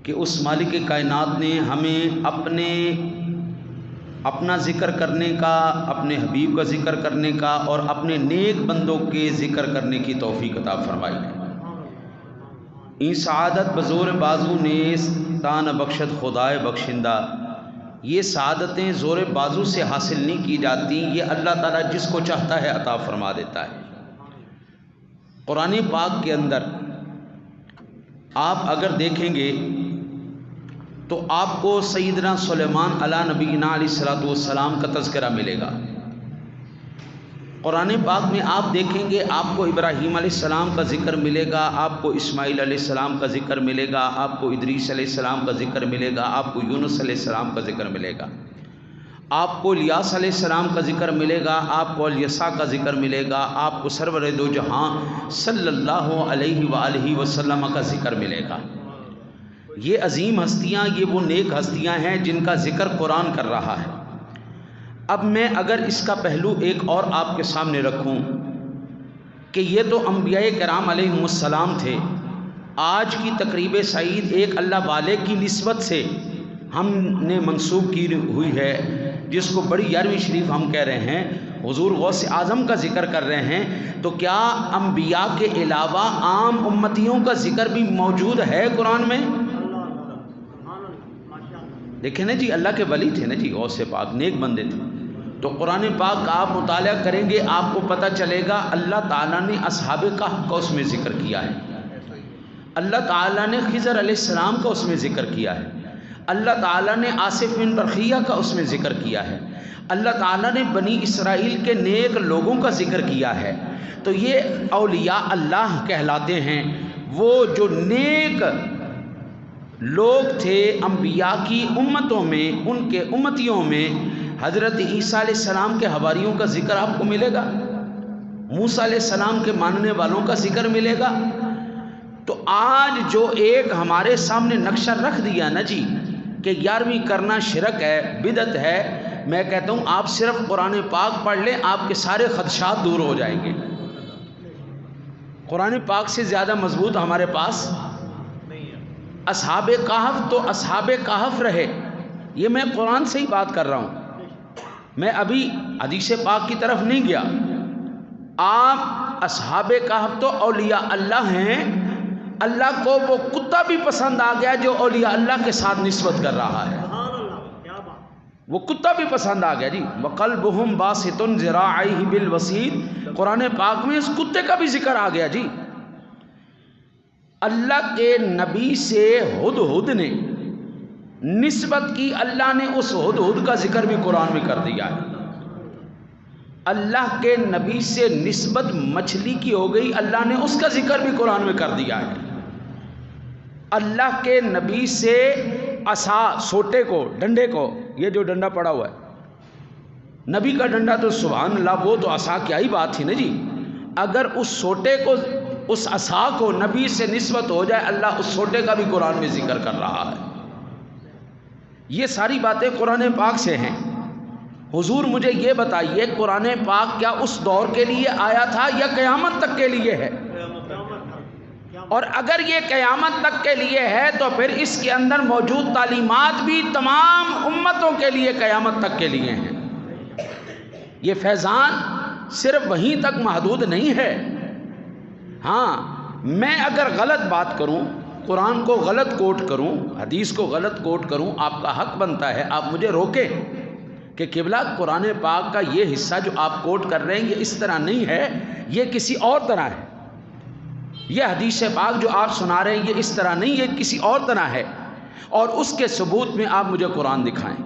کہ اس مالک کائنات نے ہمیں اپنا ذکر کرنے کا، اپنے حبیب کا ذکر کرنے کا اور اپنے نیک بندوں کے ذکر کرنے کی توفیق عطا فرمائی ہے۔ این سعادت بزور بازو نیز تان بخشت خدائے بخشندہ، یہ سعادتیں زور بازو سے حاصل نہیں کی جاتی، یہ اللہ تعالیٰ جس کو چاہتا ہے عطا فرما دیتا ہے۔ قرآن پاک کے اندر آپ اگر دیکھیں گے تو آپ کو سیدنا سلیمان علیہ نبینا علیہ الصلوۃ والسلام کا تذکرہ ملے گا۔ قرآن پاک میں آپ دیکھیں گے آپ کو ابراہیم علیہ السلام کا ذکر ملے گا، آپ کو اسماعیل علیہ السلام کا ذکر ملے گا، آپ کو ادریس علیہ السلام کا ذکر ملے گا، آپ کو یونس علیہ السلام کا ذکر ملے گا، آپ کو الیاس علیہ السلام کا ذکر ملے گا، آپ کو الیسع کا ذکر ملے گا، آپ کو سرور دو جہاں صلی اللہ علیہ وآلہ وسلم کا ذکر ملے گا۔ یہ عظیم ہستیاں، یہ وہ نیک ہستیاں ہیں جن کا ذکر قرآن کر رہا ہے۔ اب میں اگر اس کا پہلو ایک اور آپ کے سامنے رکھوں کہ یہ تو انبیاء کرام علیہم السلام تھے، آج کی تقریب سعید ایک اللہ والے کی نسبت سے ہم نے منسوب کی ہوئی ہے، جس کو بڑی 11ویں شریف ہم کہہ رہے ہیں، حضور غوث اعظم کا ذکر کر رہے ہیں، تو کیا انبیاء کے علاوہ عام امتیوں کا ذکر بھی موجود ہے قرآن میں؟ دیکھیں نا جی، اللہ کے ولی تھے نا جی، غوث پاک نیک بندے تھے۔ تو قرآن پاک کا آپ مطالعہ کریں گے آپ کو پتہ چلے گا اللہ تعالیٰ نے اصحاب کہف کا اس میں ذکر کیا ہے، اللہ تعالیٰ نے خضر علیہ السلام کا اس میں ذکر کیا ہے، اللہ تعالیٰ نے آصف بن برخیہ کا اس میں ذکر کیا ہے، اللہ تعالیٰ نے بنی اسرائیل کے نیک لوگوں کا ذکر کیا ہے۔ تو یہ اولیاء اللہ کہلاتے ہیں، وہ جو نیک لوگ تھے انبیاء کی امتوں میں، ان کے امتیوں میں حضرت عیسیٰ علیہ السلام کے حواریوں کا ذکر آپ کو ملے گا، موسیٰ علیہ السلام کے ماننے والوں کا ذکر ملے گا۔ تو آج جو ایک ہمارے سامنے نقشہ رکھ دیا نا جی کہ 11ویں کرنا شرک ہے، بدعت ہے، میں کہتا ہوں آپ صرف قرآن پاک پڑھ لیں، آپ کے سارے خدشات دور ہو جائیں گے۔ قرآن پاک سے زیادہ مضبوط ہمارے پاس اصحاب کہف تو اصحاب کہف رہے، یہ میں قرآن سے ہی بات کر رہا ہوں، میں ابھی حدیث پاک کی طرف نہیں گیا۔ آپ اصحاب کہف تو اولیاء اللہ ہیں، اللہ کو وہ کتا بھی پسند آ گیا جو اولیاء اللہ کے ساتھ نسبت کر رہا ہے، وہ کتا بھی پسند آ گیا جی۔ وَقَلْبُهُمْ بَاسِطٌ ذِرَاعَيْهِ بِالْوَسِيدِ، قرآن پاک میں اس کتے کا بھی ذکر آ گیا جی۔ اللہ کے نبی سے ہدہد نے نسبت کی، اللہ نے اس ہدہد کا ذکر بھی قرآن میں کر دیا ہے۔ اللہ کے نبی سے نسبت مچھلی کی ہو گئی، اللہ نے اس کا ذکر بھی قرآن میں کر دیا ہے۔ اللہ کے نبی سے عصا، سوٹے کو، ڈنڈے کو، یہ جو ڈنڈا پڑا ہوا ہے نبی کا ڈنڈا، تو سبحان اللہ وہ تو عصا کیا ہی بات تھی نا جی۔ اگر اس سوٹے کو، اس عصا کو نبی سے نسبت ہو جائے، اللہ اس سوٹے کا بھی قرآن میں ذکر کر رہا ہے۔ یہ ساری باتیں قرآن پاک سے ہیں۔ حضور مجھے یہ بتائیے قرآن پاک کیا اس دور کے لیے آیا تھا یا قیامت تک کے لیے ہے؟ اور اگر یہ قیامت تک کے لیے ہے تو پھر اس کے اندر موجود تعلیمات بھی تمام امتوں کے لیے قیامت تک کے لیے ہیں۔ یہ فیضان صرف وہیں تک محدود نہیں ہے۔ ہاں، میں اگر غلط بات کروں، قرآن کو غلط کوٹ کروں، حدیث کو غلط کوٹ کروں، آپ کا حق بنتا ہے آپ مجھے روکیں کہ قبلہ قرآن پاک کا یہ حصہ جو آپ کوٹ کر رہے ہیں یہ اس طرح نہیں ہے، یہ کسی اور طرح ہے۔ یہ حدیث پاک جو آپ سنا رہے ہیں یہ اس طرح نہیں، یہ کسی اور طرح ہے، اور اس کے ثبوت میں آپ مجھے قرآن دکھائیں،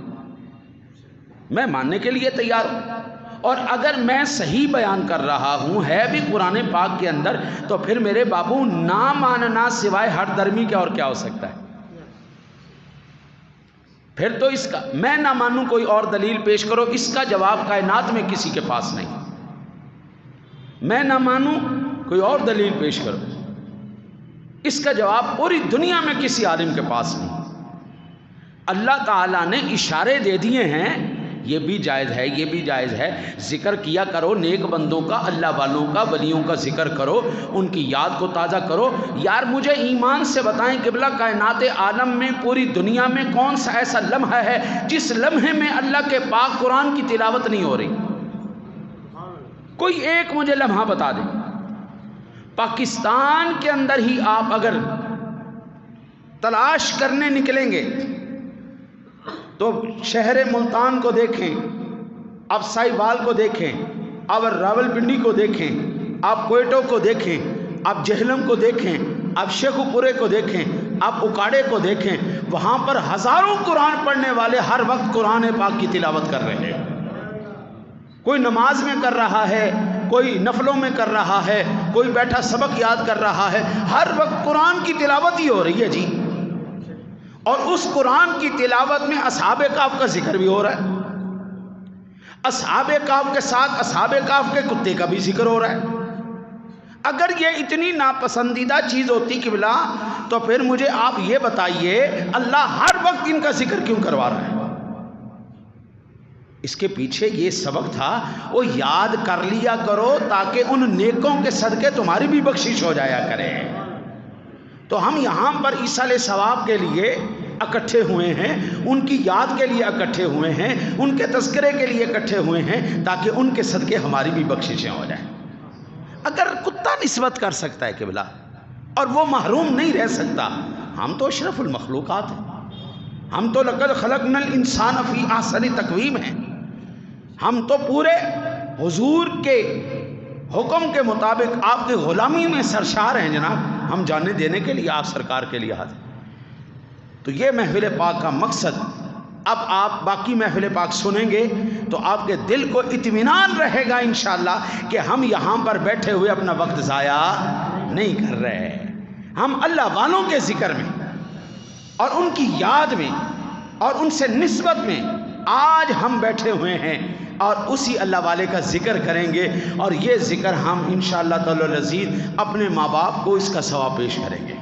میں ماننے کے لیے تیار ہوں۔ اور اگر میں صحیح بیان کر رہا ہوں، ہے بھی قرآن پاک کے اندر، تو پھر میرے بابو نہ ماننا سوائے ہر درمی کے اور کیا ہو سکتا ہے؟ پھر تو اس کا میں نہ مانوں کوئی اور دلیل پیش کرو، اس کا جواب کائنات میں کسی کے پاس نہیں۔ میں نہ مانوں کوئی اور دلیل پیش کرو، اس کا جواب پوری دنیا میں کسی عالم کے پاس نہیں۔ اللہ تعالیٰ نے اشارے دے دیے ہیں، یہ بھی جائز ہے، یہ بھی جائز ہے، ذکر کیا کرو نیک بندوں کا، اللہ والوں کا، ولیوں کا ذکر کرو، ان کی یاد کو تازہ کرو۔ یار مجھے ایمان سے بتائیں قبلہ، کائنات عالم میں پوری دنیا میں کون سا ایسا لمحہ ہے جس لمحے میں اللہ کے پاک قرآن کی تلاوت نہیں ہو رہی؟ کوئی ایک مجھے لمحہ بتا دیں۔ پاکستان کے اندر ہی آپ اگر تلاش کرنے نکلیں گے تو شہر ملتان کو دیکھیں، آپ سائیوال کو دیکھیں، آپ راولپنڈی کو دیکھیں، آپ کوئٹہ کو دیکھیں، آپ جہلم کو دیکھیں، آپ شیخو پورے کو دیکھیں، آپ اکاڑے کو دیکھیں، وہاں پر ہزاروں قرآن پڑھنے والے ہر وقت قرآن پاک کی تلاوت کر رہے ہیں۔ کوئی نماز میں کر رہا ہے، کوئی نفلوں میں کر رہا ہے، کوئی بیٹھا سبق یاد کر رہا ہے، ہر وقت قرآن کی تلاوت ہی ہو رہی ہے جی۔ اور اس قرآن کی تلاوت میں اصحاب کہف کا ذکر بھی ہو رہا ہے، اصحاب کہف کے ساتھ اصحاب کہف کے کتے کا بھی ذکر ہو رہا ہے۔ اگر یہ اتنی ناپسندیدہ چیز ہوتی قبلہ تو پھر مجھے آپ یہ بتائیے اللہ ہر وقت ان کا ذکر کیوں کروا رہا ہے؟ اس کے پیچھے یہ سبق تھا، وہ یاد کر لیا کرو تاکہ ان نیکوں کے صدقے تمہاری بھی بخشش ہو جایا کرے۔ تو ہم یہاں پر ایصال ثواب کے لیے اکٹھے ہوئے ہیں، ان کی یاد کے لیے اکٹھے ہوئے ہیں، ان کے تذکرے کے لیے اکٹھے ہوئے ہیں تاکہ ان کے صدقے ہماری بھی بخششیں ہو جائیں۔ اگر کتا نسبت کر سکتا ہے قبلہ اور وہ محروم نہیں رہ سکتا، ہم تو اشرف المخلوقات ہیں، ہم تو لقد خلقنا الانسان فی احسن تقویم ہیں، ہم تو پورے حضور کے حکم کے مطابق آپ کی غلامی میں سرشار ہیں جناب، ہم جانے دینے کے لیے آپ سرکار کے لیے حاضر۔ تو یہ محفل پاک کا مقصد، اب آپ باقی محفل پاک سنیں گے تو آپ کے دل کو اطمینان رہے گا انشاءاللہ کہ ہم یہاں پر بیٹھے ہوئے اپنا وقت ضائع نہیں کر رہے، ہم اللہ والوں کے ذکر میں اور ان کی یاد میں اور ان سے نسبت میں آج ہم بیٹھے ہوئے ہیں اور اسی اللہ والے کا ذکر کریں گے، اور یہ ذکر ہم انشاءاللہ تعالی العزیز اپنے ماں باپ کو اس کا ثواب پیش کریں گے۔